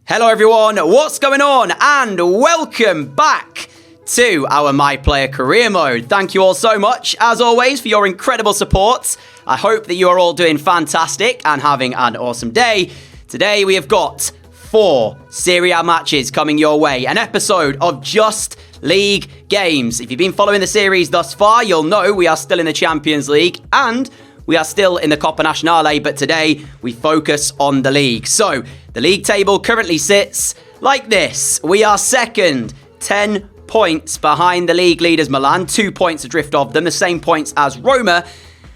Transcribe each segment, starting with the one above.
Hello everyone, what's going on? And welcome back to our My Player Career Mode. Thank you all so much, as always, for your incredible support. I hope that you are all doing fantastic and having an awesome day. Today we have got 4 Serie A matches coming your way. An episode of just league games. If you've been following the series thus far, you'll know we are still in the Champions League and we are still in the Coppa Nazionale, but today we focus on the league. So, the league table currently sits like this. We are second, 10 points behind the league leaders Milan, 2 points adrift of them, the same points as Roma.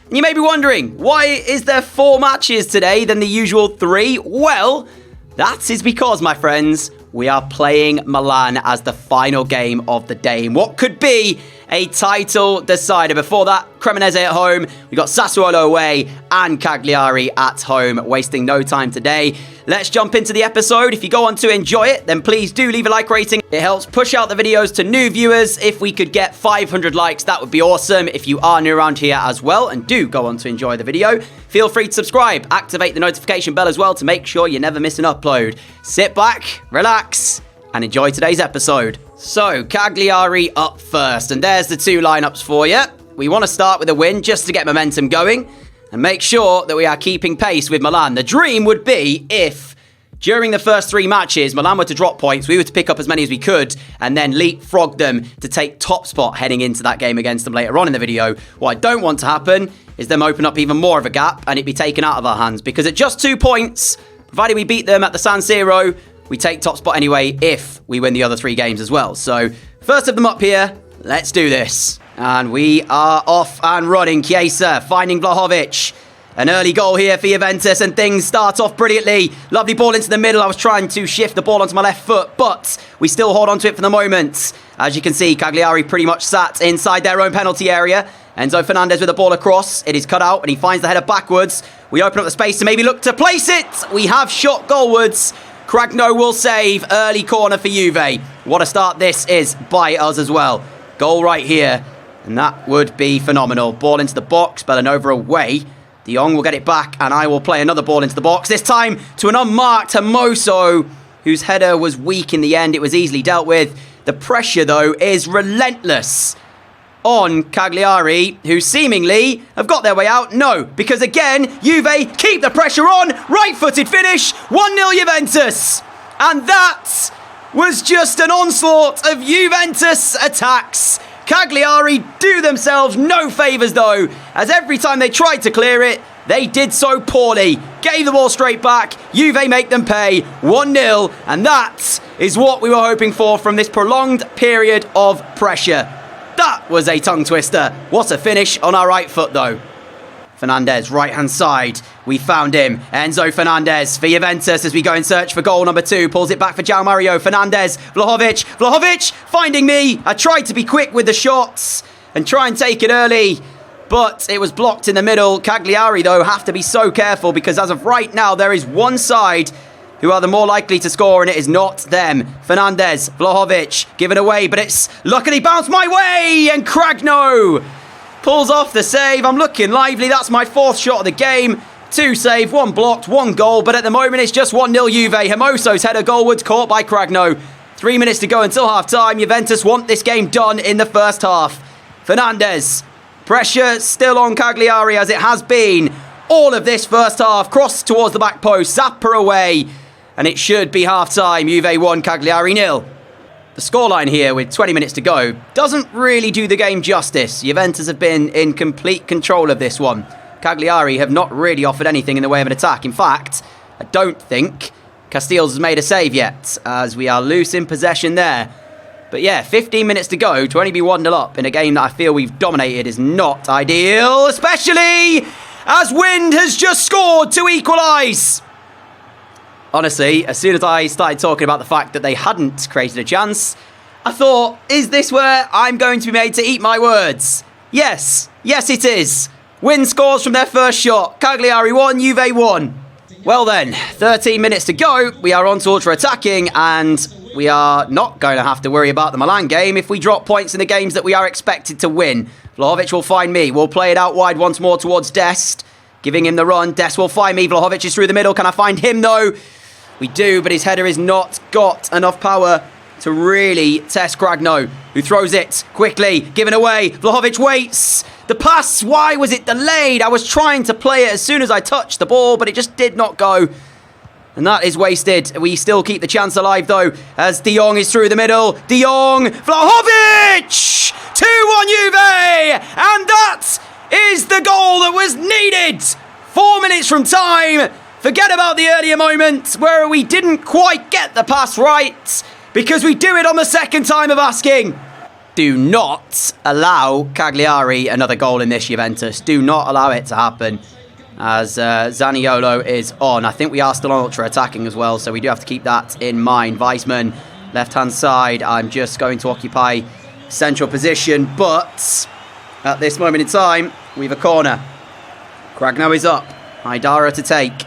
And you may be wondering, why is there 4 matches today than the usual 3? Well, that is because, my friends, we are playing Milan as the final game of the day in what could be a title decider. Before that, Cremonese at home, we got Sassuolo away and Cagliari at home. Wasting no time today. Let's jump into the episode. If you go on to enjoy it, then please do leave a like rating. It helps push out the videos to new viewers. If we could get 500 likes, that would be awesome. If you are new around here as well and do go on to enjoy the video, feel free to subscribe. Activate the notification bell as well to make sure you never miss an upload. Sit back, relax, and enjoy today's episode. So, Cagliari up first, and there's the 2 lineups for you. We want to start with a win just to get momentum going and make sure that we are keeping pace with Milan. The dream would be if, during the first 3 matches, Milan were to drop points, we were to pick up as many as we could and then leapfrog them to take top spot heading into that game against them later on in the video. What I don't want to happen is them open up even more of a gap and it be taken out of our hands, because at just 2 points, provided we beat them at the San Siro, we take top spot anyway if we win the other 3 games as well. So, first of them up here, let's do this. And we are off and running. Chiesa finding Vlahovic. An early goal here for Juventus and things start off brilliantly. Lovely ball into the middle. I was trying to shift the ball onto my left foot, but we still hold on to it for the moment. As you can see, Cagliari pretty much sat inside their own penalty area. Enzo Fernandez with the ball across. It is cut out and he finds the header backwards. We open up the space to maybe look to place it. We have shot goalwards. Cragno will save. Early corner for Juve. What a start this is by us as well. Goal right here. And that would be phenomenal. Ball into the box. Bellanova away. De Jong will get it back. And I will play another ball into the box. This time to an unmarked Hermoso, whose header was weak in the end. It was easily dealt with. The pressure, though, is relentless on Cagliari, who seemingly have got their way out. No, because again, Juve keep the pressure on. Right-footed finish, 1-0 Juventus. And that was just an onslaught of Juventus attacks. Cagliari do themselves no favours though, as every time they tried to clear it, they did so poorly. Gave the ball straight back. Juve make them pay 1-0, and that is what we were hoping for from this prolonged period of pressure. That was a tongue twister. What a finish on our right foot though. Fernandez, right-hand side. We found him. Enzo Fernandez for Juventus as we go in search for goal number 2. Pulls it back for João Mario. Fernandez, Vlahovic. Vlahovic finding me. I tried to be quick with the shots and try and take it early, but it was blocked in the middle. Cagliari, though, have to be so careful because as of right now, there is one side who are the more likely to score, and it is not them. Fernandez, Vlahovic, given away, but it's luckily bounced my way, and Cragno pulls off the save. I'm looking lively. That's my 4th shot of the game. 2 saved, 1 blocked, 1 goal, but at the moment it's just 1-0 Juve. Hermoso's header goalwards caught by Cragno. 3 minutes to go until half-time. Juventus want this game done in the first half. Fernandez, pressure still on Cagliari as it has been all of this first half. Cross towards the back post, Zappa away. And it should be half-time. Juve 1, Cagliari 0. The scoreline here with 20 minutes to go doesn't really do the game justice. Juventus have been in complete control of this one. Cagliari have not really offered anything in the way of an attack. In fact, I don't think Castells has made a save yet, as we are loose in possession there. But yeah, 15 minutes to go to only be 1-0 up in a game that I feel we've dominated is not ideal, especially as Wind has just scored to equalise. Honestly, as soon as I started talking about the fact that they hadn't created a chance, I thought, is this where I'm going to be made to eat my words? Yes, it is. Win scores from their first shot. Cagliari 1, Juve 1. Well then, 13 minutes to go. We are on to ultra-attacking, and we are not going to have to worry about the Milan game if we drop points in the games that we are expected to win. Vlahovic will find me. We'll play it out wide once more towards Dest, giving him the run. Dest will find me. Vlahovic is through the middle. Can I find him, though? We do, but his header has not got enough power to really test Cragno, who throws it quickly, given away. Vlahovic waits. The pass, why was it delayed? I was trying to play it as soon as I touched the ball, but it just did not go. And that is wasted. We still keep the chance alive, though, as De Jong is through the middle. De Jong, Vlahovic! 2-1 Juve! And that is the goal that was needed. 4 minutes from time. Forget about the earlier moments where we didn't quite get the pass right, because we do it on the second time of asking. Do not allow Cagliari another goal in this Juventus. Do not allow it to happen, as Zaniolo is on. I think we are still on ultra-attacking as well, so we do have to keep that in mind. Weissman, left-hand side. I'm just going to occupy central position, but at this moment in time, we have a corner. Cragno is up. Haidara to take.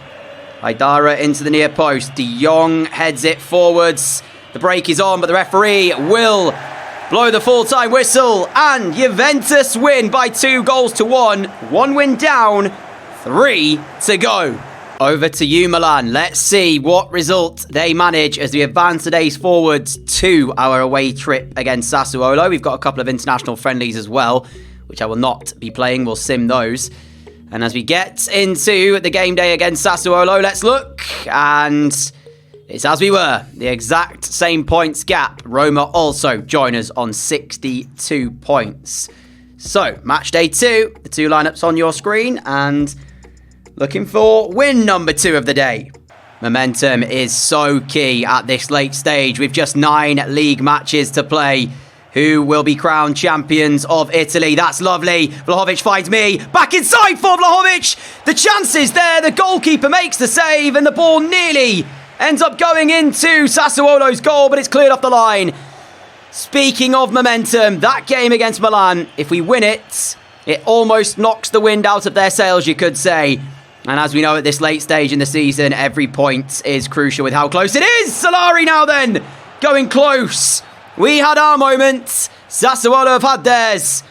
Haidara into the near post. De Jong heads it forwards. The break is on, but the referee will blow the full-time whistle, and Juventus win by 2-1. 1 win down, 3 to go. Over to you, Milan. Let's see what result they manage as we advance today's forwards to our away trip against Sassuolo. We've got a couple of international friendlies as well, which I will not be playing. We'll sim those. And as we get into the game day against Sassuolo, let's look. And it's as we were, the exact same points gap. Roma also join us on 62 points. So, match day 2, the 2 lineups on your screen, and looking for win number 2 of the day. Momentum is so key at this late stage with just 9 league matches to play. Who will be crowned champions of Italy? That's lovely. Vlahovic finds me. Back inside for Vlahovic. The chance is there. The goalkeeper makes the save, and the ball nearly ends up going into Sassuolo's goal, but it's cleared off the line. Speaking of momentum, that game against Milan, if we win it, it almost knocks the wind out of their sails, you could say. And as we know at this late stage in the season, every point is crucial with how close it is. Solari now then, going close. We had our moments. Sassuolo have had theirs.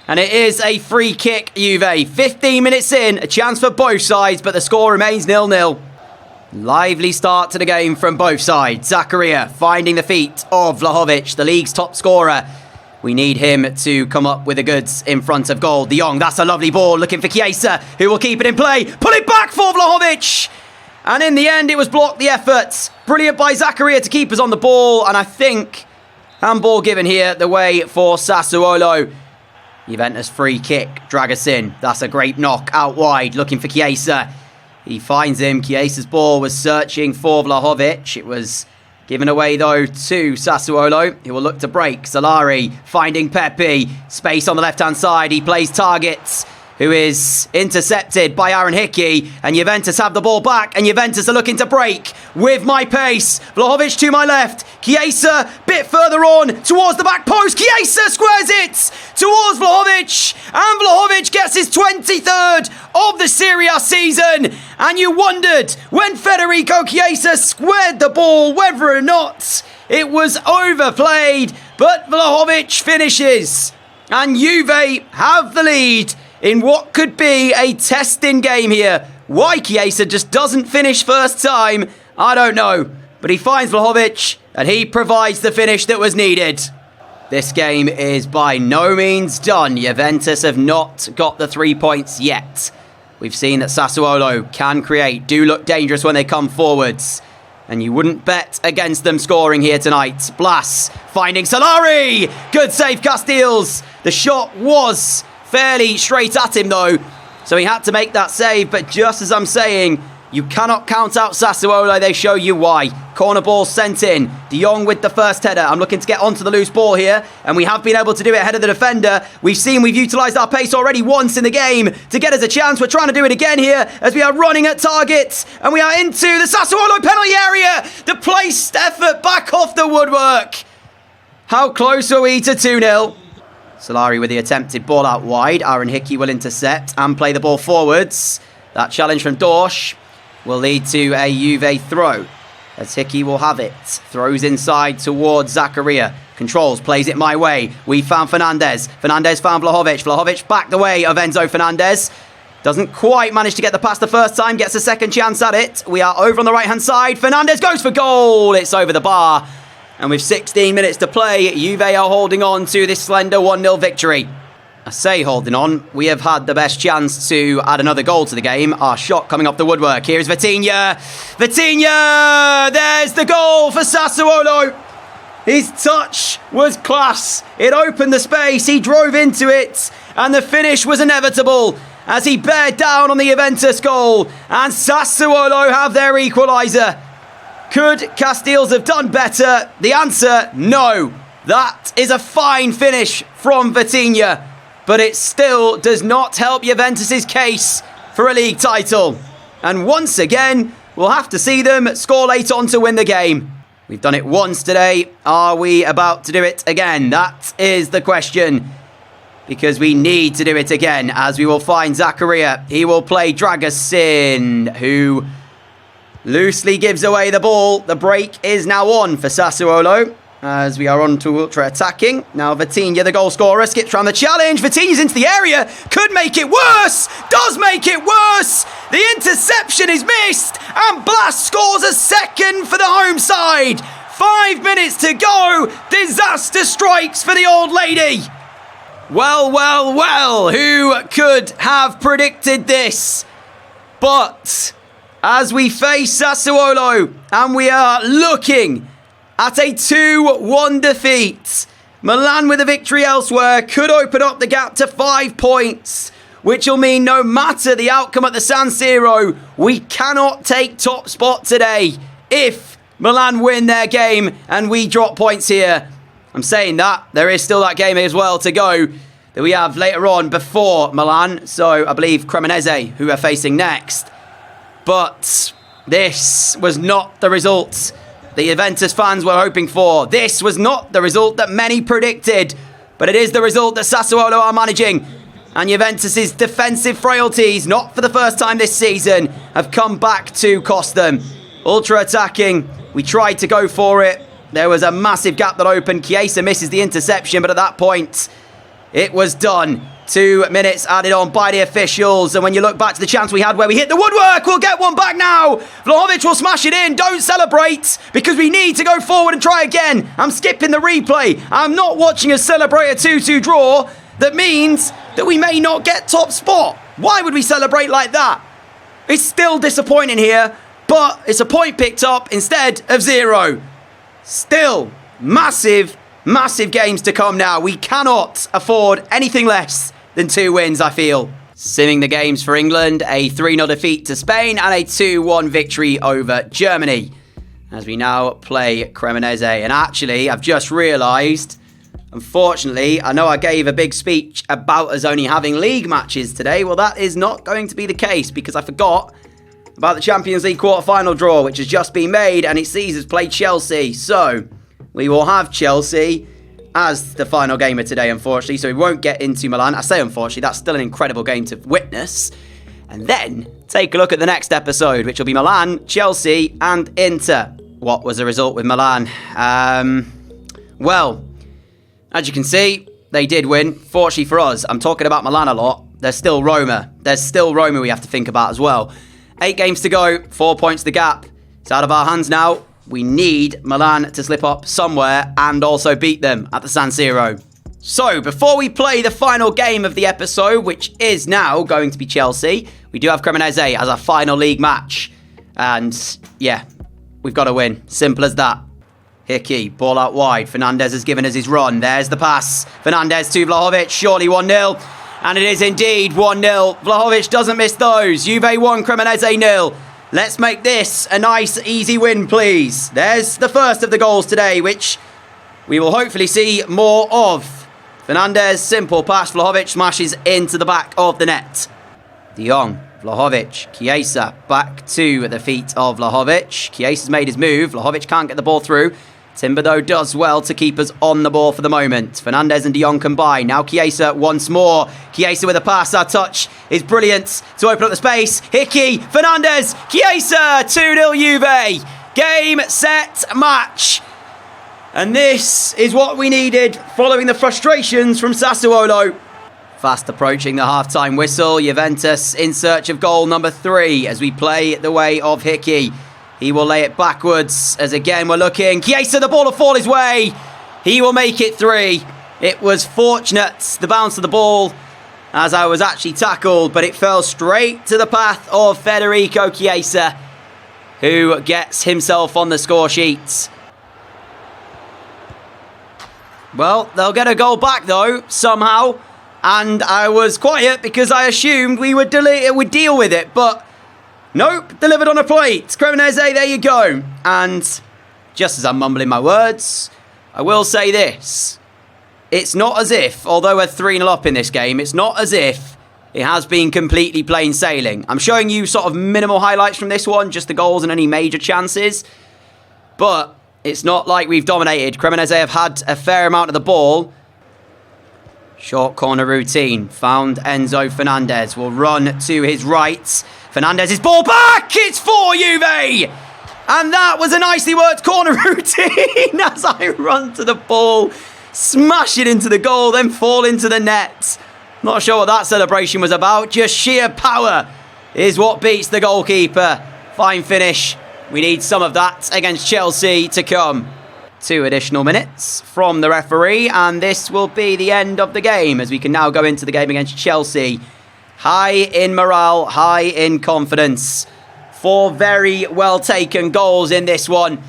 And it is a free kick, Juve. 15 minutes in, a chance for both sides, but the score remains 0-0. Lively start to the game from both sides. Zakaria finding the feet of Vlahovic, the league's top scorer. We need him to come up with the goods in front of goal. De Jong, that's a lovely ball, looking for Chiesa, who will keep it in play. Pull it back for Vlahovic. And in the end, it was blocked, the effort. Brilliant by Zakaria to keep us on the ball. And I think handball given here, the way for Sassuolo. Juventus free kick, drag us in. That's a great knock out wide, looking for Chiesa. He finds him. Chiesa's ball was searching for Vlahovic. It was given away, though, to Sassuolo, who will look to break. Solari finding Pepe. Space on the left-hand side. He plays targets, who is intercepted by Aaron Hickey. And Juventus have the ball back. And Juventus are looking to break with my pace. Vlahovic to my left. Chiesa, bit further on, towards the back post. Chiesa squares it towards Vlahovic. And Vlahovic gets his 23rd of the Serie A season. And you wondered, when Federico Chiesa squared the ball, whether or not it was overplayed. But Vlahovic finishes. And Juve have the lead in what could be a testing game here. Why Chiesa just doesn't finish first time, I don't know. But he finds Vlahovic, and he provides the finish that was needed. This game is by no means done. Juventus have not got the 3 points yet. We've seen that Sassuolo can create, do look dangerous when they come forwards. And you wouldn't bet against them scoring here tonight. Blas finding Solari. Good save, Castiles. The shot was fairly straight at him, though. So he had to make that save. But just as I'm saying, you cannot count out Sassuolo. They show you why. Corner ball sent in. De Jong with the first header. I'm looking to get onto the loose ball here. And we have been able to do it ahead of the defender. We've utilised our pace already once in the game to get us a chance. We're trying to do it again here as we are running at targets. And we are into the Sassuolo penalty area. The placed effort back off the woodwork. How close are we to 2-0? Solari with the attempted ball out wide. Aaron Hickey will intercept and play the ball forwards. That challenge from Dorsch will lead to a Juve throw, as Hickey will have it. Throws inside towards Zakaria. Controls, plays it my way. We found Fernandez. Fernandez found Vlahovic. Vlahovic back the way of Enzo Fernandez. Doesn't quite manage to get the pass the first time. Gets a second chance at it. We are over on the right-hand side. Fernandez goes for goal. It's over the bar. And with 16 minutes to play, Juve are holding on to this slender 1-0 victory. I say holding on. We have had the best chance to add another goal to the game. Our shot coming off the woodwork. Here's Vitinha. Vitinha! There's the goal for Sassuolo. His touch was class. It opened the space. He drove into it. And the finish was inevitable as he bared down on the Juventus goal. And Sassuolo have their equaliser. Could Castells have done better? The answer, no. That is a fine finish from Vitinha. But it still does not help Juventus' case for a league title. And once again, we'll have to see them score late on to win the game. We've done it once today. Are we about to do it again? That is the question. Because we need to do it again, as we will find Zakaria. He will play Dragusin, who loosely gives away the ball. The break is now on for Sassuolo, as we are on to ultra-attacking. Now Vitinha, the goal scorer, skips around the challenge. Vitinha's into the area. Could make it worse. Does make it worse. The interception is missed. And Blas scores a second for the home side. 5 minutes to go. Disaster strikes for the old lady. Well, well, well. Who could have predicted this? But as we face Sassuolo, and we are looking at a 2-1 defeat, Milan with a victory elsewhere could open up the gap to 5 points, which will mean no matter the outcome at the San Siro, we cannot take top spot today if Milan win their game and we drop points here. I'm saying that. There is still that game as well to go that we have later on before Milan. So I believe Cremonese, who are facing next. But this was not the result the Juventus fans were hoping for. This was not the result that many predicted. But it is the result that Sassuolo are managing. And Juventus' defensive frailties, not for the first time this season, have come back to cost them. Ultra-attacking. We tried to go for it. There was a massive gap that opened. Chiesa misses the interception, but at that point, it was done. 2 minutes added on by the officials. And when you look back to the chance we had where we hit the woodwork, we'll get one back now. Vlahovic will smash it in. Don't celebrate, because we need to go forward and try again. I'm skipping the replay. I'm not watching us celebrate a 2-2 draw. That means that we may not get top spot. Why would we celebrate like that? It's still disappointing here, but it's a point picked up instead of 0. Still, massive games to come now. We cannot afford anything less than 2 wins, I feel. Simming the games for England, a 3-0 defeat to Spain and a 2-1 victory over Germany. As we now play Cremonese. And actually, I've just realised, unfortunately, I know I gave a big speech about us only having league matches today. Well, that is not going to be the case, because I forgot about the Champions League quarter-final draw, which has just been made, and it sees us play Chelsea. So we will have Chelsea as the final game of today, unfortunately. So we won't get into Milan. I say unfortunately, that's still an incredible game to witness. And then take a look at the next episode, which will be Milan, Chelsea, and Inter. What was the result with Milan? Well, as you can see, they did win. Fortunately for us, I'm talking about Milan a lot. There's still Roma. We have to think about as well. 8 games to go, 4 points the gap. It's out of our hands now. We need Milan to slip up somewhere and also beat them at the San Siro. So, before we play the final game of the episode, which is now going to be Chelsea, we do have Cremonese as our final league match. And, yeah, we've got to win. Simple as that. Hickey, ball out wide. Fernandez has given us his run. There's the pass. Fernandez to Vlahovic, surely 1-0. And it is indeed 1-0. Vlahovic doesn't miss those. Juve 1, Cremonese 0. Let's make this a nice, easy win, please. There's the first of the goals today, which we will hopefully see more of. Fernandez, simple pass. Vlahovic smashes into the back of the net. De Jong, Vlahovic, Chiesa back to the feet of Vlahovic. Chiesa's made his move. Vlahovic can't get the ball through. Timber, though, does well to keep us on the ball for the moment. Fernandez and De Jong combine. Now Chiesa once more. Chiesa with a pass. Our touch is brilliant to open up the space. Hickey, Fernandez, Chiesa, 2-0 Juve. Game, set, match. And this is what we needed following the frustrations from Sassuolo. Fast approaching the half-time whistle. Juventus in search of goal number 3 as we play the way of Hickey. He will lay it backwards as again we're looking. Chiesa, the ball will fall his way. He will make it 3. It was fortunate, the bounce of the ball, as I was actually tackled, but it fell straight to the path of Federico Chiesa, who gets himself on the score sheet. Well, they'll get a goal back though, somehow. And I was quiet because I assumed we would deal with it. But nope, delivered on a plate. Cremonese, there you go. And just as I'm mumbling my words, I will say this. It's not as if, although we're 3-0 up in this game, it's not as if it has been completely plain sailing. I'm showing you sort of minimal highlights from this one, just the goals and any major chances. But it's not like we've dominated. Cremonese have had a fair amount of the ball. Short corner routine. Found Enzo Fernandez. Will run to his right. Fernandez's ball back! It's for Juve! And that was a nicely worked corner routine as I run to the ball. Smash it into the goal, then fall into the net. Not sure what that celebration was about. Just sheer power is what beats the goalkeeper. Fine finish. We need some of that against Chelsea to come. 2 additional minutes from the referee, and this will be the end of the game as we can now go into the game against Chelsea. High in morale, high in confidence. 4 very well taken goals in this one.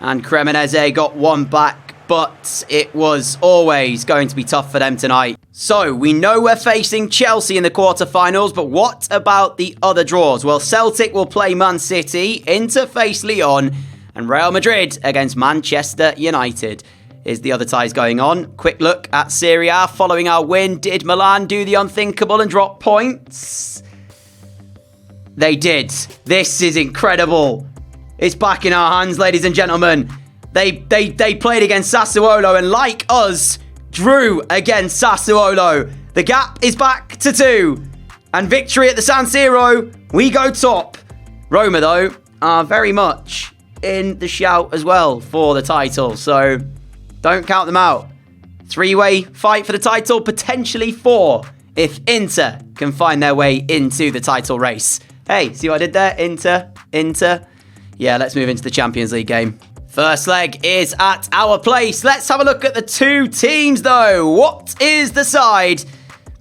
And Cremonese got 1 back. But it was always going to be tough for them tonight. So, we know we're facing Chelsea in the quarterfinals, but what about the other draws? Well, Celtic will play Man City, Inter face Lyon, and Real Madrid against Manchester United is the other ties going on. Quick look at Serie A following our win. Did Milan do the unthinkable and drop points? They did. This is incredible. It's back in our hands, ladies and gentlemen. They played against Sassuolo and, like us, drew against Sassuolo. The gap is back to 2. And victory at the San Siro, we go top. Roma, though, are very much in the shout as well for the title. So, don't count them out. 3-way fight for the title, potentially 4, if Inter can find their way into the title race. Hey, see what I did there? Inter. Yeah, let's move into the Champions League game. First leg is at our place. Let's have a look at the 2 teams, though. What is the side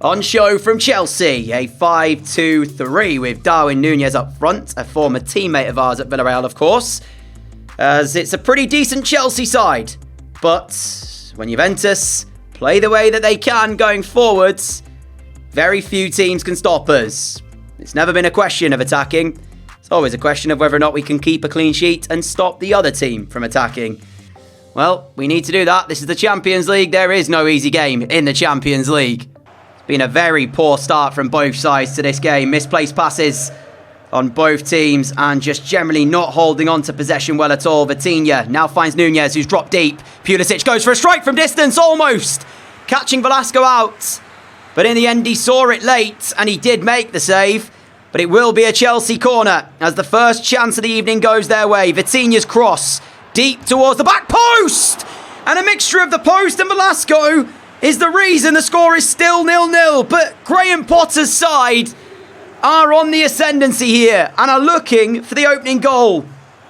on show from Chelsea? A 5-2-3 with Darwin Núñez up front, a former teammate of ours at Villarreal, of course, as it's a pretty decent Chelsea side. But when Juventus play the way that they can going forwards, very few teams can stop us. It's never been a question of attacking. It's always a question of whether or not we can keep a clean sheet and stop the other team from attacking. Well, we need to do that. This is the Champions League. There is no easy game in the Champions League. It's been a very poor start from both sides to this game. Misplaced passes on both teams and just generally not holding on to possession well at all. Vitinha now finds Núñez, who's dropped deep. Pulisic goes for a strike from distance, almost catching Velasco out. But in the end, he saw it late and he did make the save. But it will be a Chelsea corner as the first chance of the evening goes their way. Vitinha's cross deep towards the back post. And a mixture of the post and Velasco is the reason the score is still 0-0. But Graham Potter's side are on the ascendancy here and are looking for the opening goal.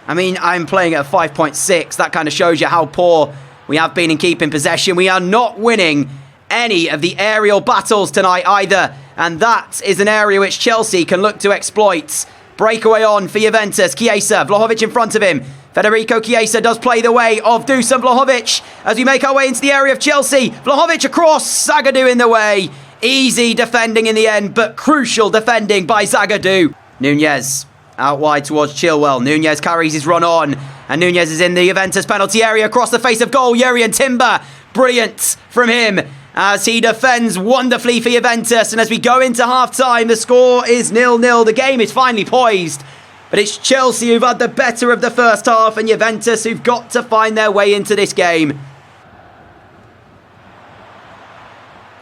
I mean, I'm playing at a 5.6. That kind of shows you how poor we have been in keeping possession. We are not winning any of the aerial battles tonight either. And that is an area which Chelsea can look to exploit. Breakaway on for Juventus. Chiesa, Vlahovic in front of him. Federico Chiesa does play the way of Dusan Vlahovic as we make our way into the area of Chelsea. Vlahovic across, Zagadou in the way. Easy defending in the end, but crucial defending by Zagadou. Núñez out wide towards Chilwell. Núñez carries his run on. And Núñez is in the Juventus penalty area across the face of goal. Jurrien Timber, brilliant from him, as he defends wonderfully for Juventus. And as we go into half-time, the score is 0-0. The game is finally poised. But it's Chelsea who've had the better of the first half and Juventus who've got to find their way into this game.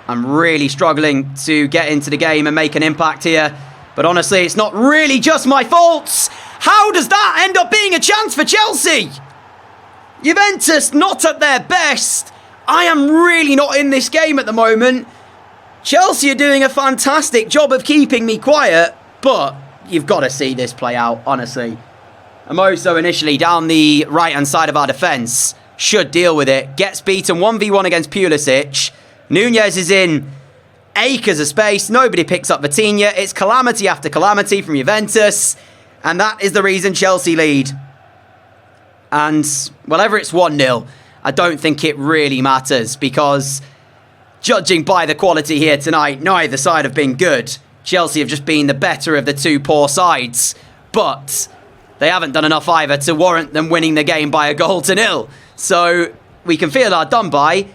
I'm really struggling to get into the game and make an impact here. But honestly, it's not really just my fault. How does that end up being a chance for Chelsea? Juventus not at their best. I am really not in this game at the moment. Chelsea are doing a fantastic job of keeping me quiet, but you've got to see this play out, honestly. Amoso initially down the right-hand side of our defence. Should deal with it. Gets beaten 1v1 against Pulisic. Nunez is in acres of space. Nobody picks up Vitinha. It's calamity after calamity from Juventus. And that is the reason Chelsea lead. And whatever it's 1-0, I don't think it really matters because judging by the quality here tonight, neither side have been good. Chelsea have just been the better of the two poor sides. But they haven't done enough either to warrant them winning the game by a goal to nil. So we can feel our done by,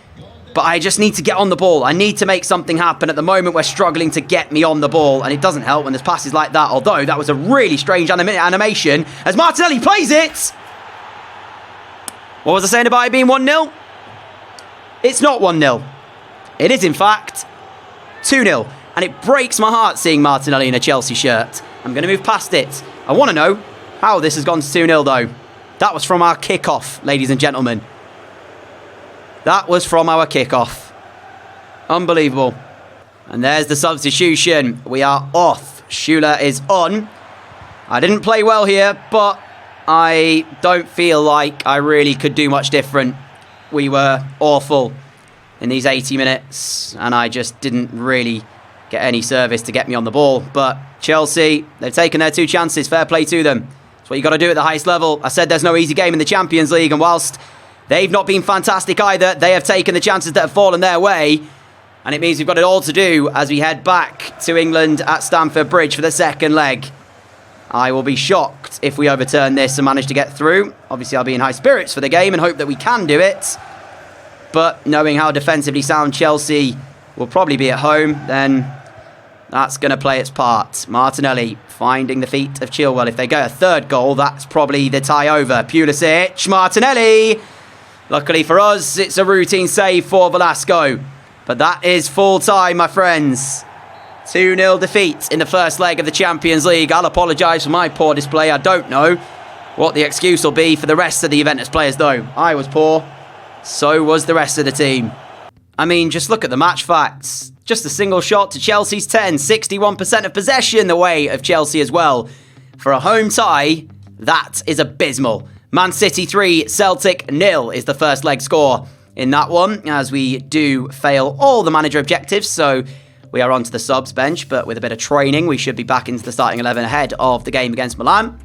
but I just need to get on the ball. I need to make something happen. At the moment, we're struggling to get me on the ball, and it doesn't help when there's passes like that, although that was a really strange animation as Martinelli plays it. What was I saying about it being 1-0? It's not 1-0. It is, in fact, 2-0, and it breaks my heart seeing Martinelli in a Chelsea shirt. I'm going to move past it. I want to know how this has gone to 2-0, though. That was from our kickoff, ladies and gentlemen. That was from our kickoff. Unbelievable. And there's the substitution. We are off. Schuler is on. I didn't play well here, but I don't feel like I really could do much different. We were awful in these 80 minutes, and I just didn't really get any service to get me on the ball. But Chelsea, they've taken their 2 chances. Fair play to them. That's what you got to do at the highest level. I said there's no easy game in the Champions League, and whilst they've not been fantastic either, they have taken the chances that have fallen their way, and it means we've got it all to do as we head back to England at Stamford Bridge for the second leg. I will be shocked if we overturn this and manage to get through. Obviously, I'll be in high spirits for the game and hope that we can do it. But knowing how defensively sound Chelsea will probably be at home, then that's going to play its part. Martinelli finding the feet of Chilwell. If they get a third goal, that's probably the tie over. Pulisic, Martinelli. Luckily for us, it's a routine save for Velasco. But that is full time, my friends. 2-0 defeat in the first leg of the Champions League. I'll apologise for my poor display. I don't know what the excuse will be for the rest of the Juventus players, though. I was poor. So was the rest of the team. I mean, just look at the match facts. Just a single shot to Chelsea's 10. 61% of possession the way of Chelsea as well. For a home tie, that is abysmal. Man City 3, Celtic 0 is the first leg score in that one, as we do fail all the manager objectives. So we are onto the subs bench, but with a bit of training, we should be back into the starting 11 ahead of the game against Milan.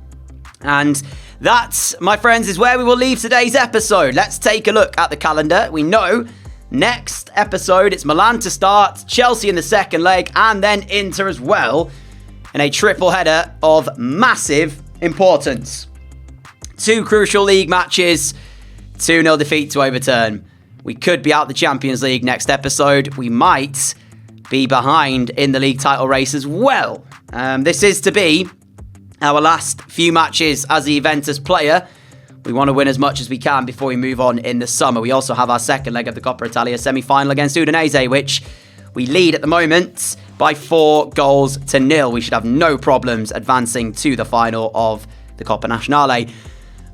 And that, my friends, is where we will leave today's episode. Let's take a look at the calendar. We know next episode, it's Milan to start, Chelsea in the second leg, and then Inter as well, in a triple header of massive importance. 2 crucial league matches, 2-0 defeat to overturn. We could be out the Champions League next episode. We might be behind in the league title race as well. This is to be our last few matches as a Juventus player. We want to win as much as we can before we move on in the summer. We also have our second leg of the Coppa Italia semi-final against Udinese, which we lead at the moment by 4-0. We should have no problems advancing to the final of the Coppa Nazionale.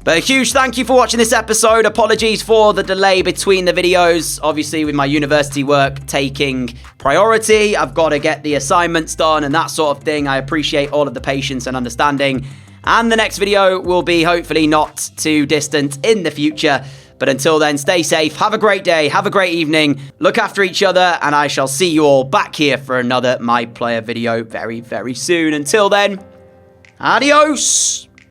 But a huge thank you for watching this episode. Apologies for the delay between the videos. Obviously, with my university work taking priority, I've got to get the assignments done and that sort of thing. I appreciate all of the patience and understanding. And the next video will be hopefully not too distant in the future. But until then, stay safe. Have a great day. Have a great evening. Look after each other. And I shall see you all back here for another My Player video very, very soon. Until then, adios.